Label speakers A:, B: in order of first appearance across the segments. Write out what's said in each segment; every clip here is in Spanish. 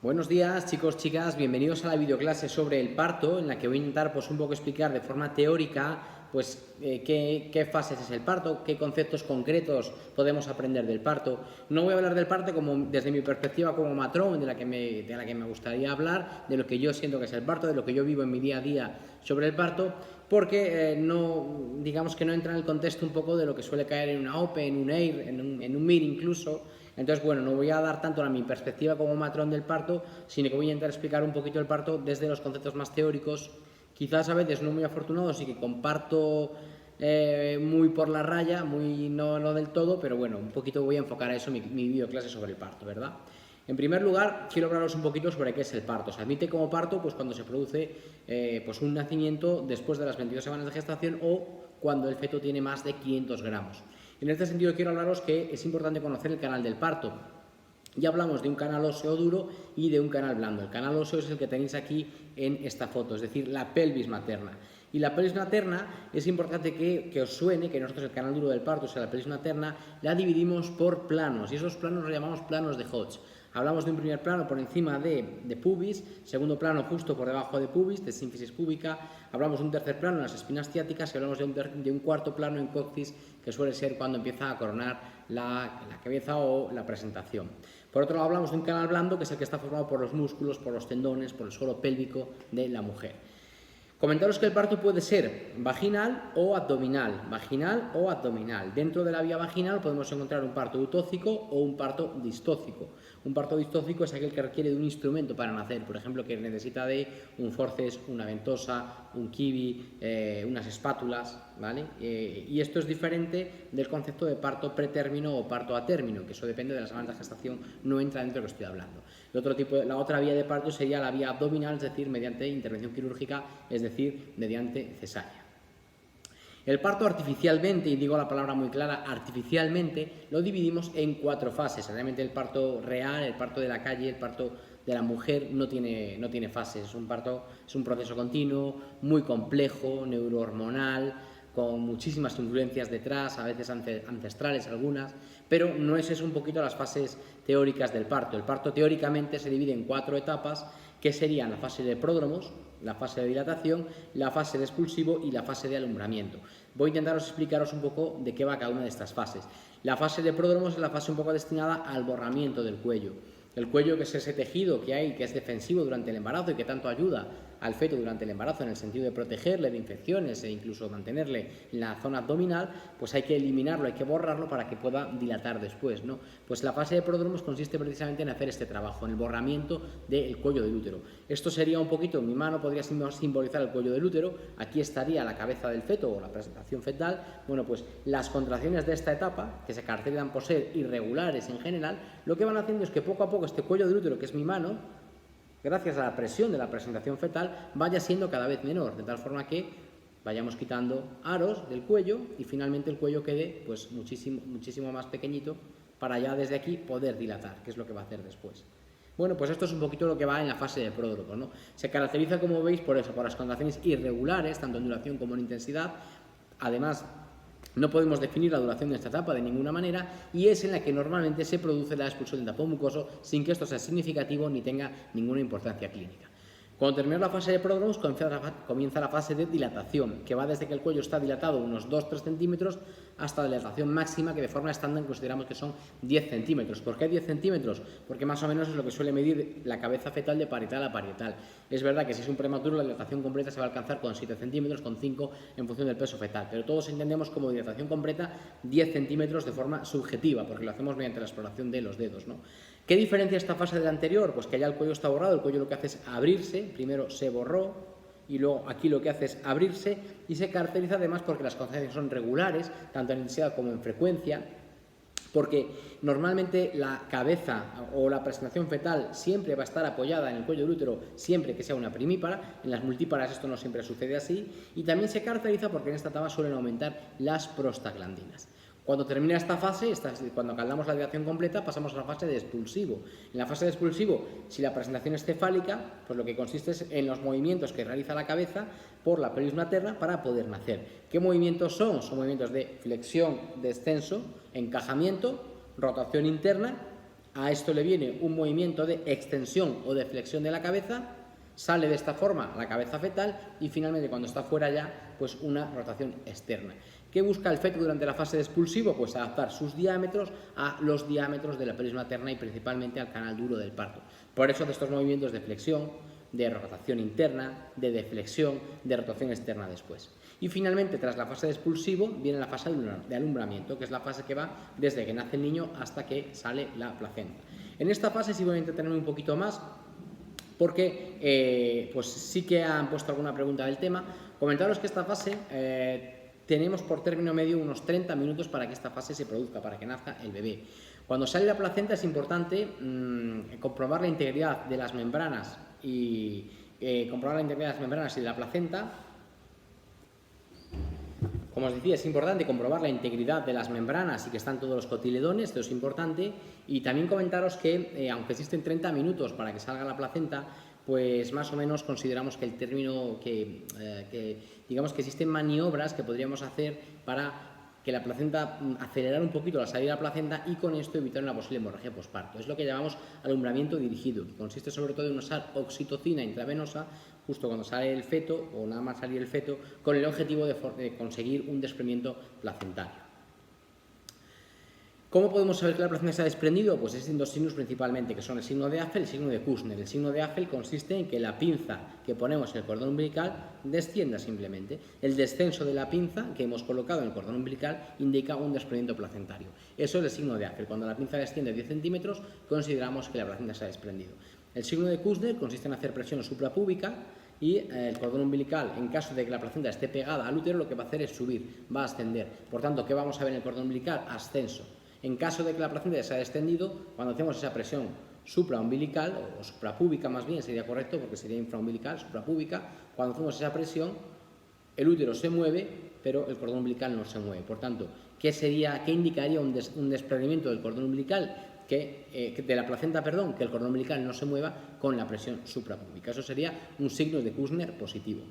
A: Buenos días, chicos, chicas, bienvenidos a la videoclase sobre el parto, en la que voy a intentar un poco explicar de forma teórica qué fases es el parto, qué conceptos concretos podemos aprender del parto. No voy a hablar del parto desde mi perspectiva como matrón, de la que me gustaría hablar, de lo que yo siento que es el parto, de lo que yo vivo en mi día a día sobre el parto, porque digamos que no entra en el contexto un poco de lo que suele caer en una OPE, en un EIR, en un MIR incluso. Entonces, bueno, no voy a dar tanto mi perspectiva como matrón del parto, sino que voy a intentar explicar un poquito el parto desde los conceptos más teóricos, quizás a veces no muy afortunados y que comparto muy por la raya, muy no del todo, pero bueno, un poquito voy a enfocar a eso mi videoclase sobre el parto, ¿verdad? En primer lugar, quiero hablaros un poquito sobre qué es el parto. Se admite como parto cuando se produce un nacimiento después de las 22 semanas de gestación o cuando el feto tiene más de 500 gramos. En este sentido quiero hablaros que es importante conocer el canal del parto. Ya hablamos de un canal óseo duro y de un canal blando. El canal óseo es el que tenéis aquí en esta foto, es decir, la pelvis materna. Y la pelvis materna es importante que os suene que nosotros el canal duro del parto, o sea, la pelvis materna, la dividimos por planos y esos planos los llamamos planos de Hodge. Hablamos de un primer plano por encima de pubis, segundo plano justo por debajo de pubis, de sínfisis púbica, hablamos de un tercer plano en las espinas ciáticas y hablamos de un cuarto plano en coxis, que suele ser cuando empieza a coronar la cabeza o la presentación. Por otro lado, hablamos de un canal blando, que es el que está formado por los músculos, por los tendones, por el suelo pélvico de la mujer. Comentaros que el parto puede ser vaginal o abdominal, Dentro de la vía vaginal podemos encontrar un parto eutóxico o un parto distóxico. Un parto distóxico es aquel que requiere de un instrumento para nacer, por ejemplo, que necesita de un forceps, una ventosa, un kibi, unas espátulas, ¿vale? Y esto es diferente del concepto de parto pretérmino o parto a término, que eso depende de las semanas de gestación, no entra dentro de lo que estoy hablando. La otra vía de parto sería la vía abdominal, es decir, mediante intervención quirúrgica, es decir, mediante cesárea. El parto artificialmente, y digo la palabra muy clara, artificialmente, lo dividimos en 4 fases. Realmente el parto real, el parto de la calle, el parto de la mujer no tiene fases. Es un proceso continuo, muy complejo, neurohormonal, con muchísimas influencias detrás, a veces ancestrales algunas, pero no es eso un poquito las fases teóricas del parto. El parto teóricamente se divide en 4 etapas, que serían la fase de pródromos, la fase de dilatación, la fase de expulsivo y la fase de alumbramiento. Voy a intentaros explicaros un poco de qué va cada una de estas fases. La fase de pródromos es la fase un poco destinada al borramiento del cuello. El cuello, que es ese tejido que hay, que es defensivo durante el embarazo y que tanto ayuda al feto durante el embarazo en el sentido de protegerle de infecciones e incluso mantenerle en la zona abdominal, pues hay que eliminarlo, hay que borrarlo para que pueda dilatar después, ¿no? Pues la fase de pródromos consiste precisamente en hacer este trabajo, en el borramiento del cuello del útero. Esto sería un poquito, mi mano podría simbolizar el cuello del útero, aquí estaría la cabeza del feto o la presentación fetal. Bueno, pues las contracciones de esta etapa, que se caracterizan por ser irregulares en general, lo que van haciendo es que poco a poco este cuello del útero, que es mi mano, gracias a la presión de la presentación fetal, vaya siendo cada vez menor, de tal forma que vayamos quitando aros del cuello y finalmente el cuello quede pues muchísimo más pequeñito para ya desde aquí poder dilatar, que es lo que va a hacer después. Bueno, pues esto es un poquito lo que va en la fase de pródromo, ¿no? Se caracteriza, como veis, por eso, por las contracciones irregulares, tanto en duración como en intensidad. Además, no podemos definir la duración de esta etapa de ninguna manera y es en la que normalmente se produce la expulsión del tapón mucoso sin que esto sea significativo ni tenga ninguna importancia clínica. Cuando termina la fase de pródromos comienza la fase de dilatación, que va desde que el cuello está dilatado unos 2-3 centímetros hasta la dilatación máxima, que de forma estándar consideramos que son 10 centímetros. ¿Por qué 10 centímetros? Porque más o menos es lo que suele medir la cabeza fetal de parietal a parietal. Es verdad que si es un prematuro la dilatación completa se va a alcanzar con 7 centímetros, con 5 en función del peso fetal, pero todos entendemos como dilatación completa 10 centímetros de forma subjetiva, porque lo hacemos mediante la exploración de los dedos, ¿no? ¿Qué diferencia esta fase de la anterior? Pues que ya el cuello está borrado, el cuello lo que hace es abrirse, primero se borró y luego aquí lo que hace es abrirse y se caracteriza además porque las contracciones son regulares, tanto en intensidad como en frecuencia, porque normalmente la cabeza o la presentación fetal siempre va a estar apoyada en el cuello del útero, siempre que sea una primípara. En las multíparas esto no siempre sucede así, y también se caracteriza porque en esta etapa suelen aumentar las prostaglandinas. Cuando termina esta fase, cuando acaldamos la dilatación completa, pasamos a la fase de expulsivo. En la fase de expulsivo, si la presentación es cefálica, pues lo que consiste es en los movimientos que realiza la cabeza por la pelvis materna para poder nacer. ¿Qué movimientos son? Son movimientos de flexión, descenso, encajamiento, rotación interna A esto le viene un movimiento de extensión o de flexión de la cabeza, sale de esta forma la cabeza fetal y finalmente cuando está fuera ya, pues una rotación externa. ¿Qué busca el feto durante la fase de expulsivo? Pues adaptar sus diámetros a los diámetros de la pelvis materna y principalmente al canal duro del parto. Por eso hace estos movimientos de flexión, de rotación interna, de deflexión, de rotación externa después. Y finalmente, tras la fase de expulsivo, viene la fase de alumbramiento, que es la fase que va desde que nace el niño hasta que sale la placenta. En esta fase sí voy a entretenerme un poquito más, porque pues sí que han puesto alguna pregunta del tema. Comentaros que esta fase tenemos por término medio unos 30 minutos para que esta fase se produzca, para que nazca el bebé. Cuando sale la placenta es importante comprobar la integridad de las membranas y de la placenta. Como os decía, es importante comprobar la integridad de las membranas y que están todos los cotiledones, esto es importante. Y también comentaros que, aunque existen 30 minutos para que salga la placenta, pues más o menos consideramos que el término digamos que existen maniobras que podríamos hacer para que la placenta, acelerar un poquito la salida de la placenta y con esto evitar una posible hemorragia posparto. Es lo que llamamos alumbramiento dirigido, que consiste sobre todo en usar oxitocina intravenosa justo cuando sale el feto o nada más salir el feto, con el objetivo de conseguir un desprendimiento placentario. ¿Cómo podemos saber que la placenta se ha desprendido? Pues existen dos signos principalmente, que son el signo de Apfel y el signo de Kussner. El signo de Apfel consiste en que la pinza que ponemos en el cordón umbilical descienda simplemente. El descenso de la pinza que hemos colocado en el cordón umbilical indica un desprendimiento placentario. Eso es el signo de Apfel. Cuando la pinza desciende 10 centímetros, consideramos que la placenta se ha desprendido. El signo de Kussner consiste en hacer presión suprapúbica y el cordón umbilical, en caso de que la placenta esté pegada al útero, lo que va a hacer es subir, va a ascender. Por tanto, ¿qué vamos a ver en el cordón umbilical? Ascenso. En caso de que la placenta se haya descendido, cuando hacemos esa presión supraumbilical, o suprapúbica más bien sería correcto, porque sería infraumbilical, suprapúbica, cuando hacemos esa presión, el útero se mueve, pero el cordón umbilical no se mueve. Por tanto, ¿qué indicaría un desprendimiento del cordón umbilical? De la placenta, perdón, que el cordón umbilical no se mueva con la presión suprapúbica. Eso sería un signo de Kussner positivo.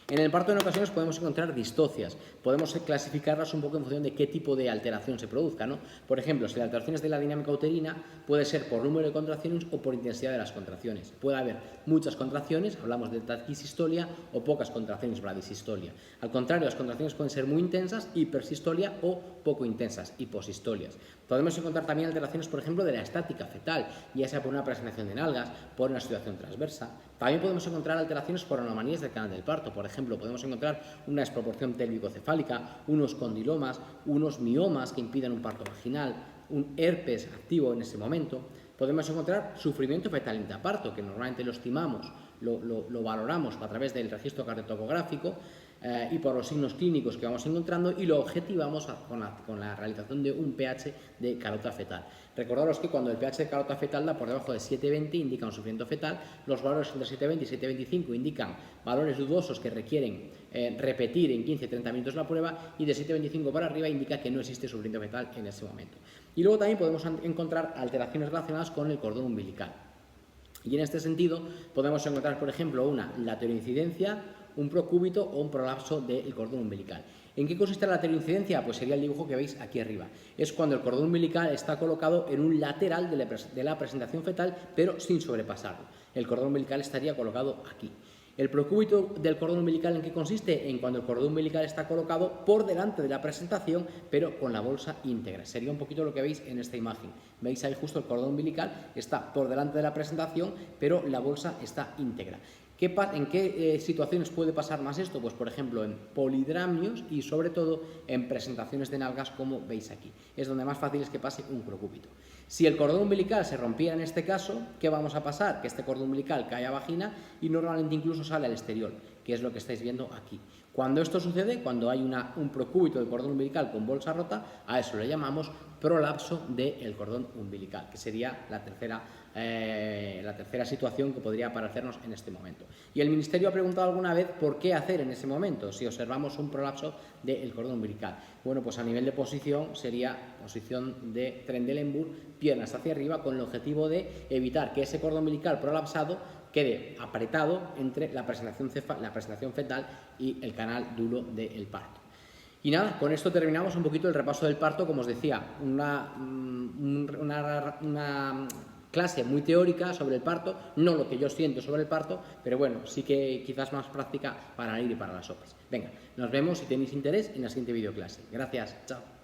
A: En el parto en ocasiones podemos encontrar distocias, podemos clasificarlas un poco en función de qué tipo de alteración se produzca, ¿no? Por ejemplo, si la alteración es de la dinámica uterina, puede ser por número de contracciones o por intensidad de las contracciones. Puede haber muchas contracciones, hablamos de taquisistolia, o pocas contracciones, bradisistolia. Al contrario, las contracciones pueden ser muy intensas, hipersistolia, o poco intensas, hiposistolias. Podemos encontrar también alteraciones, por ejemplo, de la estática fetal, ya sea por una presentación de nalgas, por una situación transversa. También podemos encontrar alteraciones por anomalías del canal del parto. Por ejemplo, podemos encontrar una desproporción pélvico-cefálica, unos condilomas, unos miomas que impiden un parto vaginal, un herpes activo en ese momento. Podemos encontrar sufrimiento fetal intraparto, que normalmente lo estimamos, lo valoramos a través del registro cardiotocográfico y por los signos clínicos que vamos encontrando, y lo objetivamos con la realización de un pH de calota fetal. Recordaros que cuando el pH de calota fetal da por debajo de 7,20 indica un sufrimiento fetal, los valores entre 7,20 y 7,25 indican valores dudosos que requieren repetir en 15-30 minutos la prueba, y de 7,25 para arriba indica que no existe sufrimiento fetal en ese momento. Y luego también podemos encontrar alteraciones relacionadas con el cordón umbilical. Y en este sentido podemos encontrar, por ejemplo, una lateroincidencia, un procúbito o un prolapso del cordón umbilical. ¿En qué consiste la lateroincidencia? Pues sería el dibujo que veis aquí arriba. Es cuando el cordón umbilical está colocado en un lateral de la presentación fetal, pero sin sobrepasarlo. El cordón umbilical estaría colocado aquí. El procúbito del cordón umbilical, ¿en qué consiste? En cuando el cordón umbilical está colocado por delante de la presentación, pero con la bolsa íntegra. Sería un poquito lo que veis en esta imagen. Veis ahí justo el cordón umbilical está por delante de la presentación, pero la bolsa está íntegra. ¿En qué situaciones puede pasar más esto? Pues por ejemplo en polidramios y sobre todo en presentaciones de nalgas, como veis aquí. Es donde más fácil es que pase un procúbito. Si el cordón umbilical se rompiera en este caso, ¿qué vamos a pasar? Que este cordón umbilical cae a vagina y normalmente incluso sale al exterior, que es lo que estáis viendo aquí. Cuando esto sucede, cuando hay un procúbito del cordón umbilical con bolsa rota, a eso le llamamos prolapso del cordón umbilical, que sería la tercera situación que podría aparecernos en este momento. Y el Ministerio ha preguntado alguna vez por qué hacer en ese momento, si observamos un prolapso del cordón umbilical. Bueno, pues a nivel de posición sería posición de Trendelenburg, piernas hacia arriba, con el objetivo de evitar que ese cordón umbilical prolapsado quede apretado entre la presentación fetal y el canal duro del parto. Y nada, con esto terminamos un poquito el repaso del parto, como os decía, una clase muy teórica sobre el parto, no lo que yo siento sobre el parto, pero bueno, sí que quizás más práctica para ir y para las OPEs. Venga, nos vemos si tenéis interés en la siguiente videoclase. Gracias, chao.